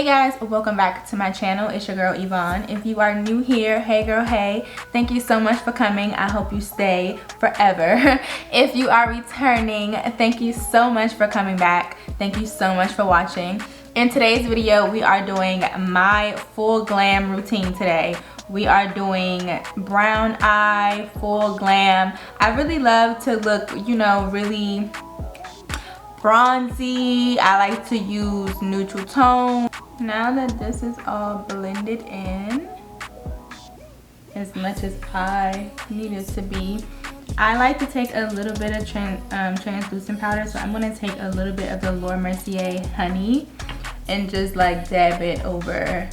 guys, welcome back to my channel. It's your girl Yvonne. If you are new here, hey girl, hey, thank you so much for coming. I hope you stay forever. If you are returning, thank you so much for coming back. Thank you so much for watching. In today's video, we are doing my full glam routine today. We are doing brown eye, full glam. I really love to look, you know, really bronzy. I like to use neutral tone. Now that this is all blended in as much as I need it to be, I like to take a little bit of translucent powder. So I'm going to take a little bit of the Mercier Honey and just like dab it over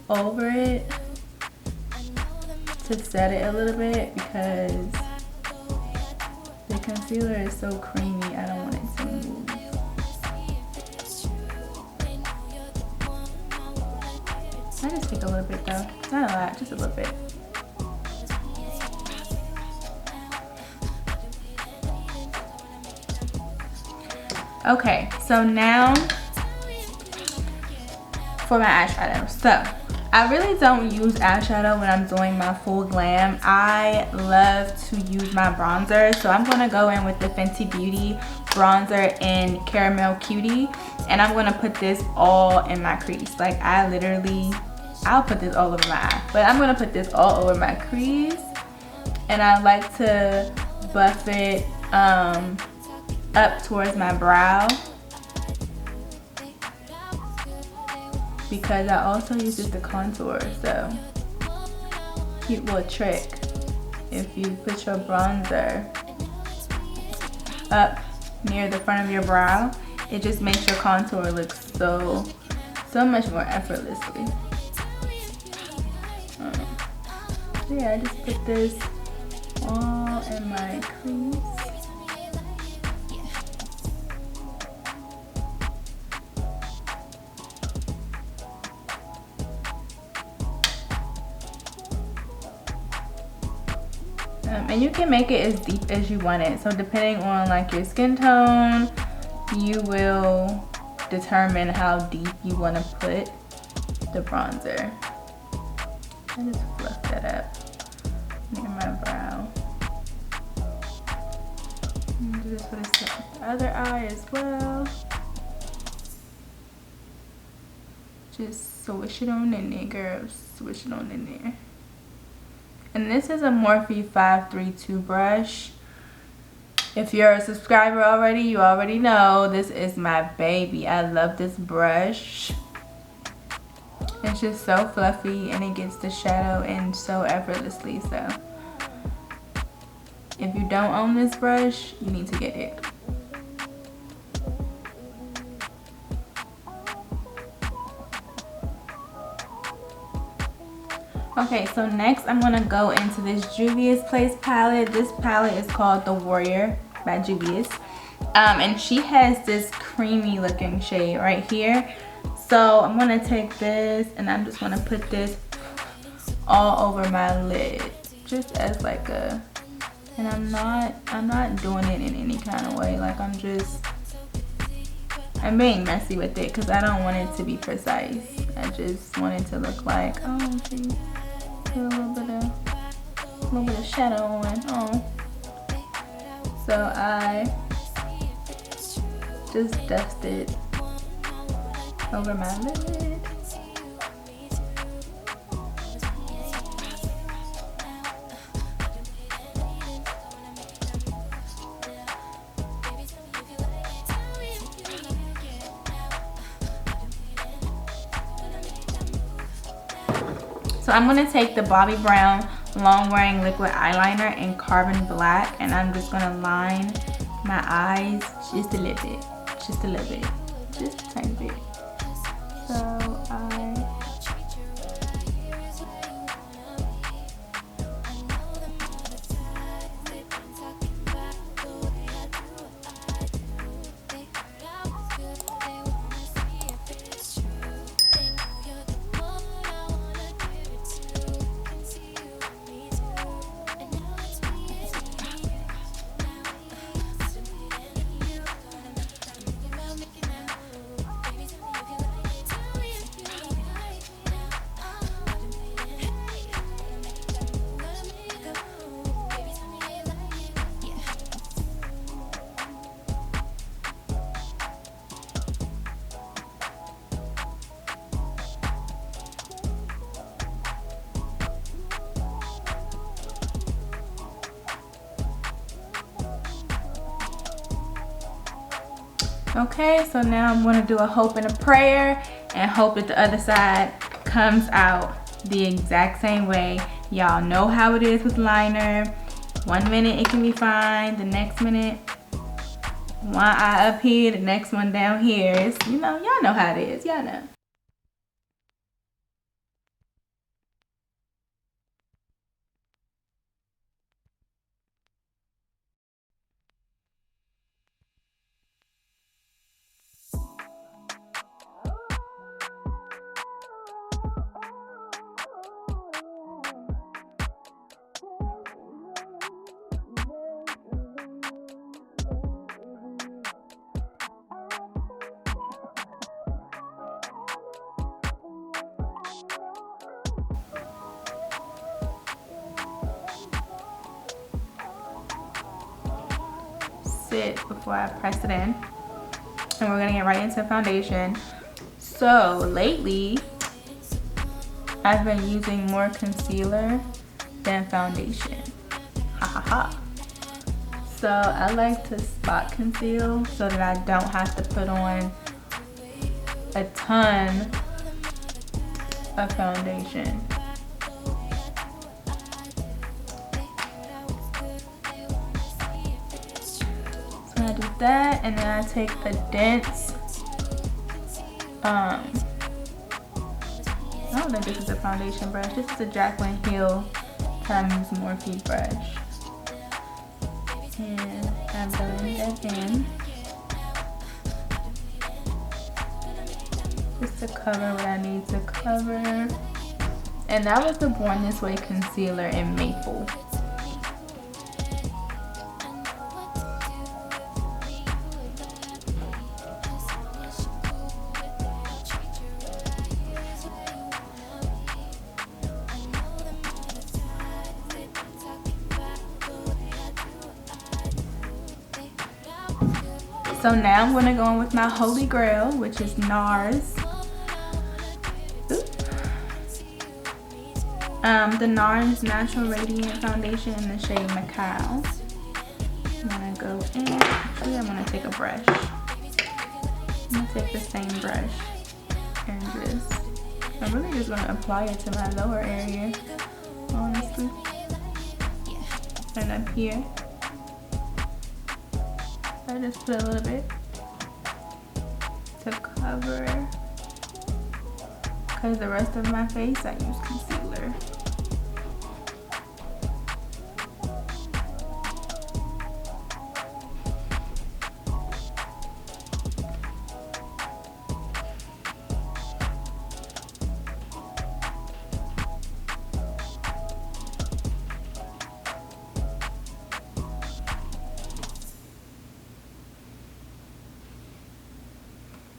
it to set it a little bit, because the concealer is so creamy, I don't want it to move. I just take a little bit though, not a lot, just a little bit. Okay, so now for my eyeshadow. So I really don't use eyeshadow when I'm doing my full glam. I love to use my bronzer. So I'm going to go in with the Fenty Beauty bronzer in Caramel Cutie. And I'm going to put this all in my crease. Like I'll put this all over my eye. But I'm going to put this all over my crease. And I like to buff it up towards my brow, because I also use this to contour. So cute little trick, if you put your bronzer up near the front of your brow, it just makes your contour look so much more effortlessly. So yeah, I just put this all in my crease. And you can make it as deep as you want it. So depending on like your skin tone, you will determine how deep you want to put the bronzer. I just fluff that up near my brow. And do this for the other eye as well. Just swish it on in there, girl. Swish it on in there. And this is a Morphe 532 brush. If you're a subscriber already, you already know this is my baby. I love this brush. It's just so fluffy and it gets the shadow in so effortlessly. So if you don't own this brush, you need to get it. Okay, so next I'm gonna go into this Juvia's Place palette. This palette is called The Warrior by Juvia's. And she has this creamy looking shade right here. So I'm gonna take this and I'm just gonna put this all over my lid, just as like a, and I'm not doing it in any kind of way. Like I'm being messy with it because I don't want it to be precise. I just want it to look like, oh, geez. A little bit of shadow on. Oh, so I just dust it over my lid. So I'm going to take the Bobbi Brown long wearing liquid eyeliner in Carbon Black, and I'm just going to line my eyes just a little bit, just a little bit, just a tiny bit. So Okay, so now I'm gonna do a hope and a prayer and hope that the other side comes out the exact same way. Y'all know how it is with liner. 1 minute it can be fine, the next minute one eye up here, the next one down here. It's, you know, y'all know how it is, y'all know. Sit before I press it in, and we're gonna get right into foundation. So lately I've been using more concealer than foundation. Ha ha ha. So I like to spot conceal so that I don't have to put on a ton of foundation. I do that, and then I take a dense, I don't think this is a foundation brush. This is a Jaclyn Hill Times Morphe brush. And I blend that in. Just to cover what I need to cover. And that was the Born This Way concealer in Maple. So now I'm going to go in with my holy grail, which is Nars. The Nars Natural Radiant Foundation in the shade Macao. I'm going to go in. Actually, I'm going to take a brush. I'm going to take the same brush and I'm really just going to apply it to my lower area, honestly. And up here. I just put a little bit to cover, because the rest of my face I use concealer.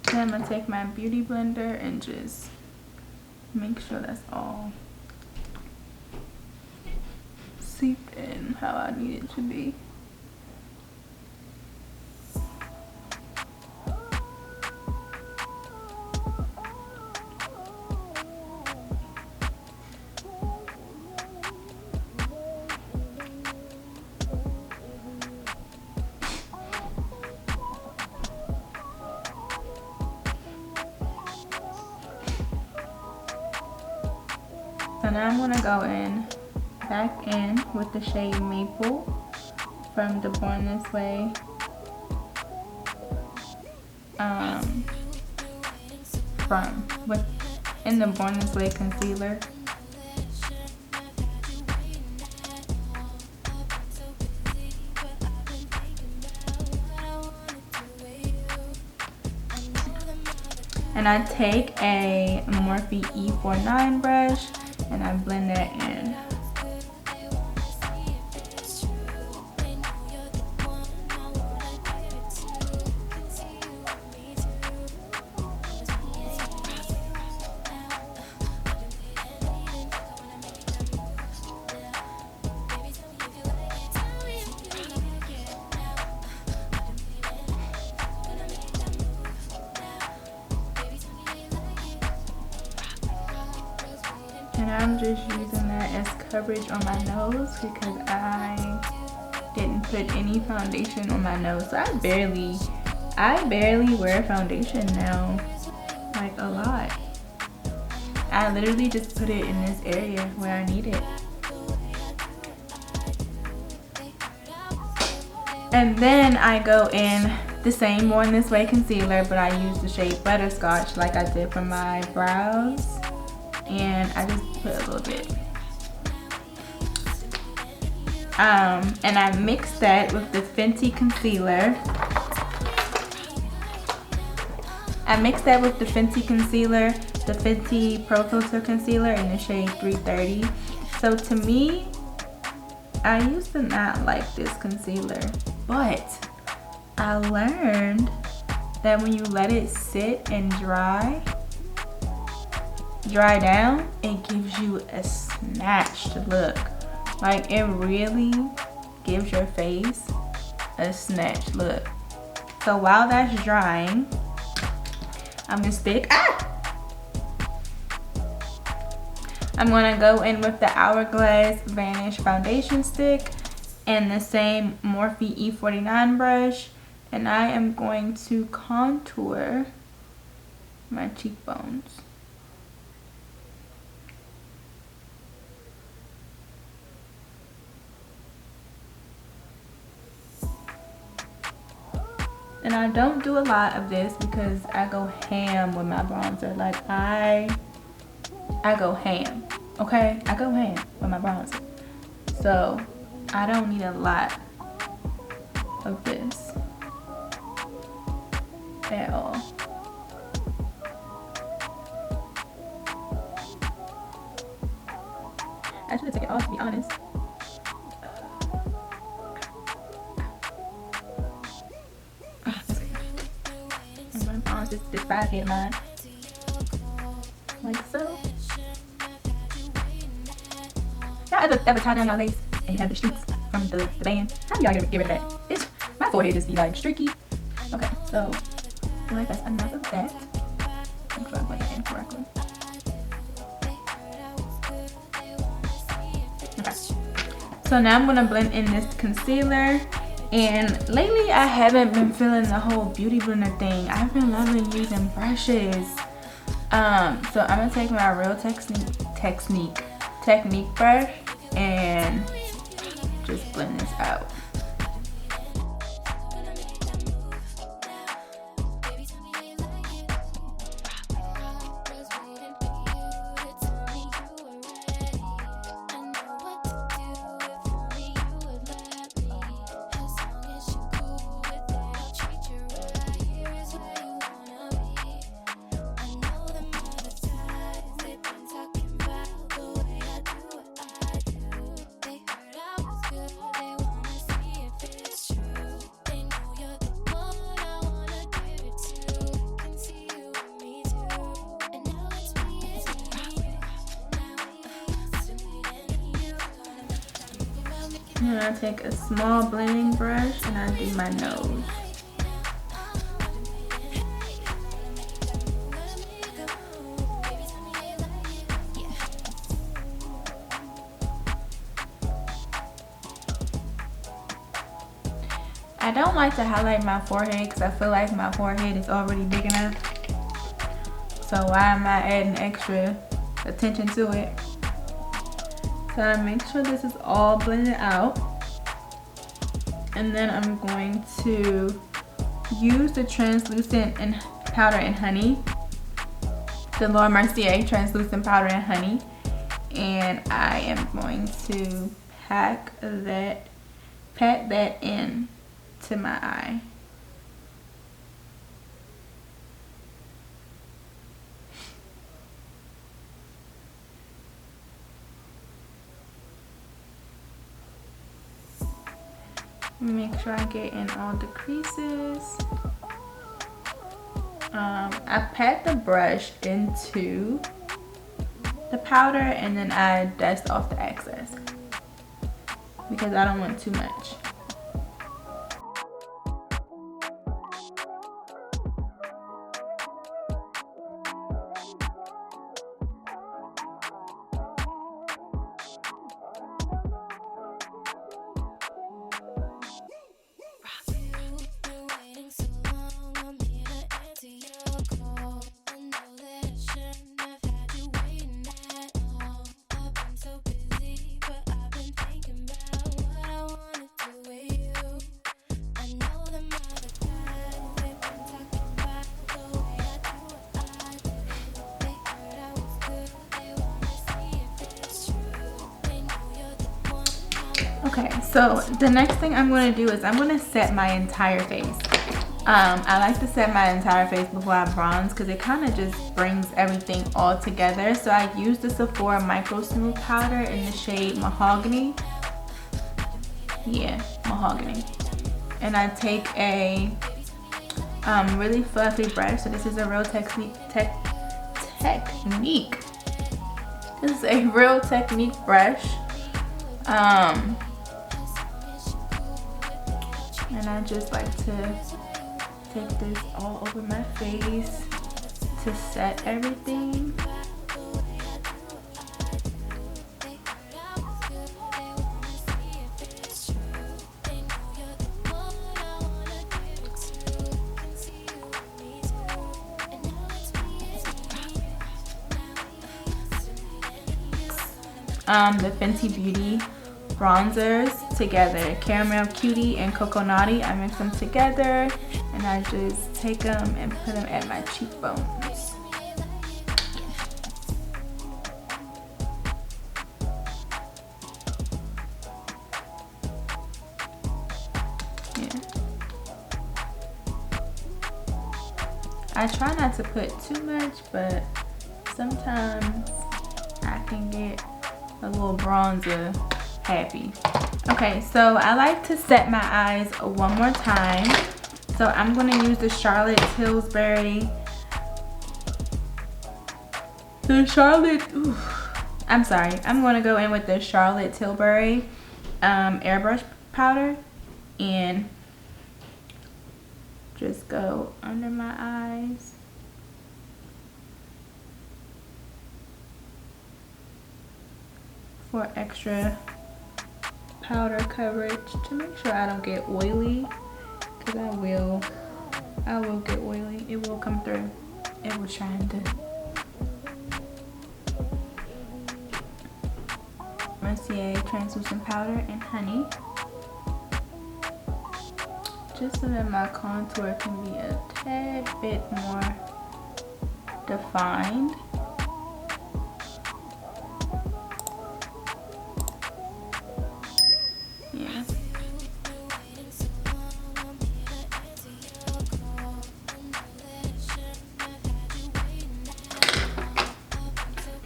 Then I'm gonna take my beauty blender and just make sure that's all seeped in how I need it to be. So now I'm gonna go back in with the shade Maple from the Born This Way in the Born This Way concealer. And I take a Morphe E49 brush and I blend that in. And I'm just using that as coverage on my nose because I didn't put any foundation on my nose. So I barely I barely wear foundation now, like a lot. I literally just put it in this area where I need it. And then I go in the same Born This Way concealer, but I use the shade Butterscotch like I did for my brows. And I just put a little bit. And I mix that with the Fenty concealer. I mix that with the Fenty concealer, the Fenty Pro Filter concealer in the shade 330. So to me, I used to not like this concealer, but I learned that when you let it sit and dry down, it gives you a snatched look. Like, it really gives your face a snatched look. So while that's drying, I'm gonna go in with the Hourglass Vanish Foundation Stick and the same Morphe E49 brush, and I am going to contour my cheekbones. And I don't do a lot of this because I go ham with my bronzer. Like, I go ham, okay? I go ham with my bronzer. So I don't need a lot of this at all. I should have taken it off, to be honest. I'm gonna bronze this side here of mine, like so. Y'all ever tie down your lace and you have the streaks from the band? How do y'all get rid of that? My forehead just be like streaky. Okay, so I feel like that's enough of that. Make sure I put that in correctly. Okay, so now I'm gonna blend in this concealer. And lately I haven't been feeling the whole beauty blender thing. I've been loving using brushes. So I'm gonna take my Real Technique brush and just blend this out. And I take a small blending brush and I do my nose. I don't like to highlight my forehead because I feel like my forehead is already big enough. So why am I adding extra attention to it? So I make sure this is all blended out. And then I'm going to use the translucent and powder and honey. The Mercier Translucent Powder and Honey. And I am going to pat that in to my eye. Make sure I get in all the creases. I pat the brush into the powder and then I dust off the excess because I don't want too much. Okay, so the next thing I'm going to do is I'm going to set my entire face. I like to set my entire face before I bronze because it kind of just brings everything all together. So I use the Sephora Micro Smooth Powder in the shade Mahogany. Yeah, Mahogany. And I take a really fluffy brush. So this is a real technique. This is a real technique brush. And I just like to take this all over my face to set everything. The Fenty Beauty bronzers together, Caramel Cutie and Coconutty. I mix them together and I just take them and put them at my cheekbones. Yeah. I try not to put too much, but sometimes I can get a little bronzer happy. Okay, so I like to set my eyes one more time. So I'm going to use the Charlotte Tilbury. I'm going to go in with the Charlotte Tilbury airbrush powder and just go under my eyes. For extra powder coverage to make sure I don't get oily, because I will get oily. It will come through. It will shine to. Mercier Translucent powder and honey, just so that my contour can be a tad bit more defined.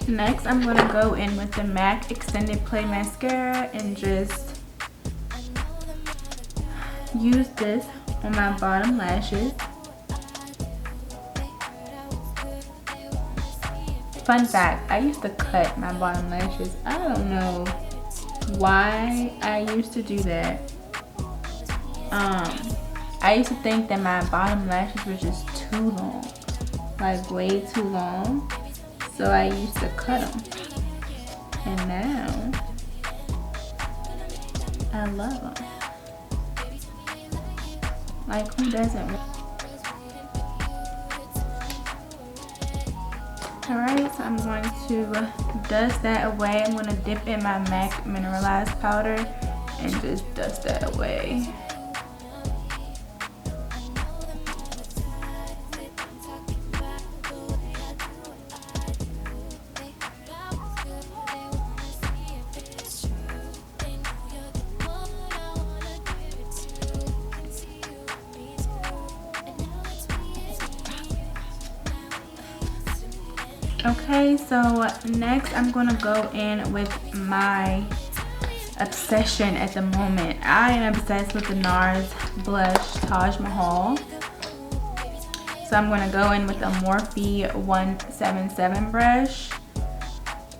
Next, I'm going to go in with the MAC Extended Play Mascara and just use this on my bottom lashes. Fun fact, I used to cut my bottom lashes. I don't know why I used to do that. I used to think that my bottom lashes were just too long, like way too long. So I used to cut them, and now I love them. Like, who doesn't? Alright, so I'm going to dust that away. I'm going to dip in my MAC Mineralized powder and just dust that away. Okay, so next I'm gonna go in with my obsession at the moment. I am obsessed with the Nars blush Taj Mahal. So I'm gonna go in with a Morphe 177 brush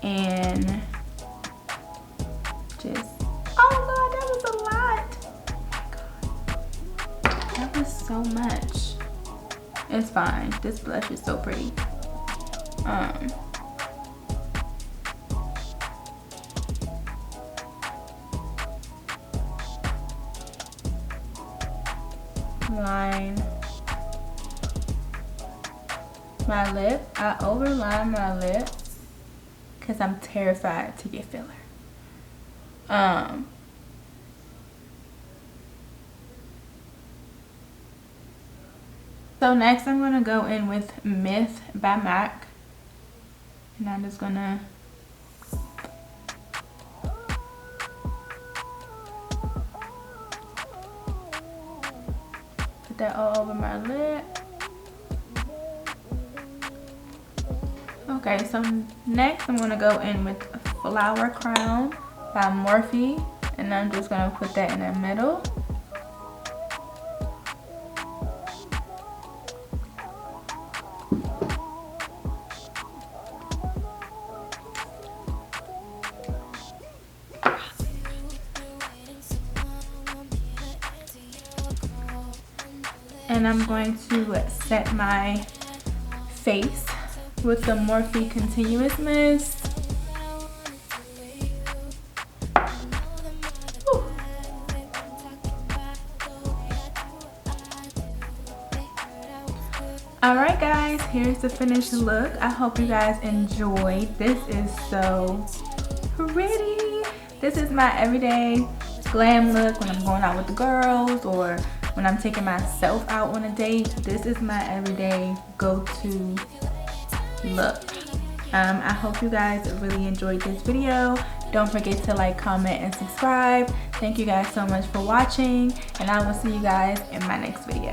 and just, oh god, that was a lot. Oh my god, that was so much. It's fine, this blush is so pretty. Line my lip. I overline my lip because I'm terrified to get filler. So next I'm gonna go in with Myth by MAC. And I'm just gonna that all over my lid. Okay, so next I'm gonna go in with Flower Crown by Morphe, and I'm just gonna put that in the middle. And I'm going to set my face with the Morphe Continuous mist. Alright guys, here's the finished look. I hope you guys enjoyed. This is so pretty. This is my everyday glam look when I'm going out with the girls or when I'm taking myself out on a date. This is my everyday go-to look. I hope you guys really enjoyed this video. Don't forget to like, comment, and subscribe. Thank you guys so much for watching, and I will see you guys in my next video.